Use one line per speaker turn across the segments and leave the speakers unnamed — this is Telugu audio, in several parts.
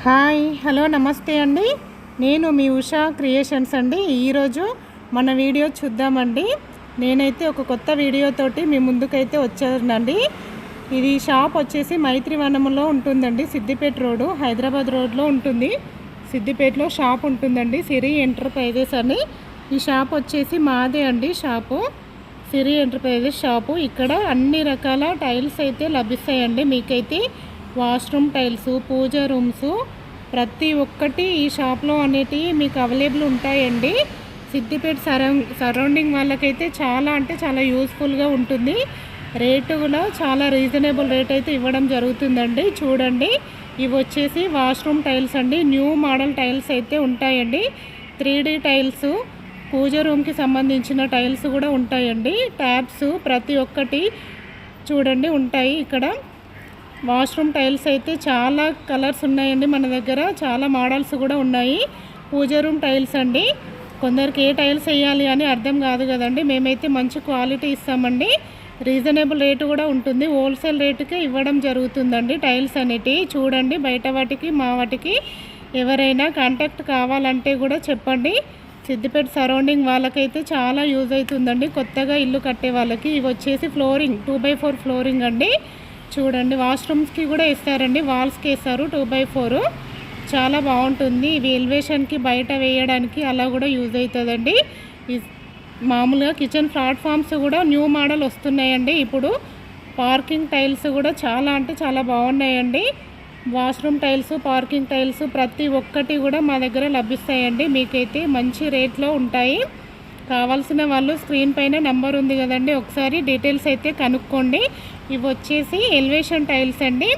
హాయ్ హలో నమస్తే అండి. నేను మీ ఉషా క్రియేషన్స్ అండి. ఈరోజు మన వీడియో చూద్దామండి. నేనైతే ఒక కొత్త వీడియోతోటి మీ ముందుకైతే వచ్చానండి. ఇది షాప్ వచ్చేసి మైత్రివనంలో ఉంటుందండి. సిద్దిపేట రోడ్డు, హైదరాబాద్ రోడ్లో ఉంటుంది. సిద్దిపేటలో షాప్ ఉంటుందండి, సిరి ఎంటర్ప్రైజెస్ అని. ఈ షాప్ వచ్చేసి మాదే అండి. షాపు సిరి ఎంటర్ప్రైజెస్ షాపు. ఇక్కడ అన్ని రకాల టైల్స్ అయితే లభిస్తాయండి. మీకైతే వాష్రూమ్ టైల్స్, పూజ రూమ్స్ ప్రతి ఒక్కటి ఈ షాప్లో అనేటివి మీకు అవైలబుల్ ఉంటాయండి. సిద్దిపేట సరౌండింగ్ వాళ్ళకైతే చాలా అంటే చాలా యూస్ఫుల్గా ఉంటుంది. రేటు కూడా చాలా రీజనబుల్ రేట్ అయితే ఇవ్వడం జరుగుతుందండి. చూడండి, ఇవి వచ్చేసి వాష్రూమ్ టైల్స్ అండి. న్యూ మోడల్ టైల్స్ అయితే ఉంటాయండి. 3D టైల్స్, పూజ రూమ్కి సంబంధించిన టైల్స్ కూడా ఉంటాయండి. ట్యాబ్స్ ప్రతి ఒక్కటి చూడండి ఉంటాయి. ఇక్కడ వాష్రూమ్ టైల్స్ అయితే చాలా కలర్స్ ఉన్నాయండి మన దగ్గర, చాలా మోడల్స్ కూడా ఉన్నాయి. పూజ రూమ్ టైల్స్ అండి. కొందరికి ఏ టైల్స్ వేయాలి అని అర్థం కాదు కదండి. మేమైతే మంచి క్వాలిటీ ఇస్తామండి. రీజనబుల్ రేటు కూడా ఉంటుంది. హోల్సేల్ రేటుకే ఇవ్వడం జరుగుతుందండి టైల్స్ అనేటివి. చూడండి, బయట వాటికి మా వాటికి ఎవరైనా కాంటాక్ట్ కావాలంటే కూడా చెప్పండి. సిద్దిపేట సరౌండింగ్ వాళ్ళకైతే చాలా యూజ్ అవుతుందండి. కొత్తగా ఇల్లు కట్టే వాళ్ళకి. ఇవి వచ్చేసి ఫ్లోరింగ్ 2x4 ఫ్లోరింగ్ అండి. చూడండి, వాష్రూమ్స్కి కూడా వేస్తారండి, వాల్స్కి వేస్తారు 2x4. చాలా బాగుంటుంది. ఇవి ఎలివేషన్కి బయట వేయడానికి అలా కూడా యూజ్ అవుతుందండి. మామూలుగా కిచెన్ ప్లాట్ఫామ్స్ కూడా న్యూ మోడల్ వస్తున్నాయండి ఇప్పుడు. పార్కింగ్ టైల్స్ కూడా చాలా అంటే చాలా బాగున్నాయండి. వాష్రూమ్ టైల్స్, పార్కింగ్ టైల్స్ ప్రతి ఒక్కటి కూడా మా దగ్గర లభిస్తాయండి. మీకైతే మంచి రేట్లో ఉంటాయి. కావాల్సిన వాళ్ళు స్క్రీన్ పైన నెంబర్ ఉంది కదండి, ఒకసారి డీటెయిల్స్ అయితే కనుక్కోండి. ఇవి వచ్చేసి ఎలివేషన్ టైల్స్ అండి.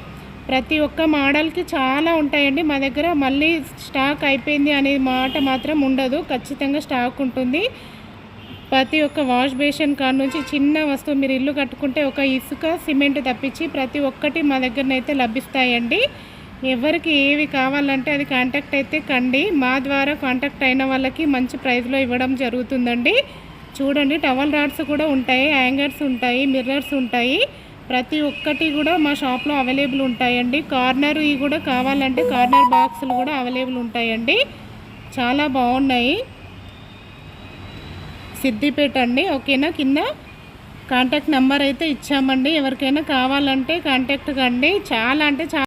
ప్రతి ఒక్క మోడల్కి చాలా ఉంటాయండి మా దగ్గర. మళ్ళీ స్టాక్ అయిపోయింది అనే మాట మాత్రం ఉండదు, ఖచ్చితంగా స్టాక్ ఉంటుంది. ప్రతి ఒక్క వాష్ బేసిన్ కాడ నుంచి చిన్న వస్తువు, మీరు ఇల్లు కట్టుకుంటే ఒక ఇసుక, సిమెంట్ తప్పించి ప్రతి ఒక్కటి మా దగ్గరనైతే లభిస్తాయండి. ఎవరికి ఏవి కావాలంటే అది కాంటాక్ట్ అయితే కండి. మా ద్వారా కాంటాక్ట్ అయిన వాళ్ళకి మంచి ప్రైస్లో ఇవ్వడం జరుగుతుందండి. చూడండి, టవల్ రాడ్స్ కూడా ఉంటాయి, హ్యాంగర్స్ ఉంటాయి, మిర్రర్స్ ఉంటాయి. ప్రతి ఒక్కటి కూడా మా షాప్లో అవైలబుల్ ఉంటాయండి. కార్నర్ ఇవి కూడా కావాలంటే కార్నర్ బాక్సులు కూడా అవైలబుల్ ఉంటాయండి. చాలా బాగున్నాయి. సిద్దిపేట అండి, ఓకేనా. కింద కాంటాక్ట్ నెంబర్ అయితే ఇచ్చామండి. ఎవరికైనా కావాలంటే కాంటాక్ట్ కండి. చాలా అంటే చాలా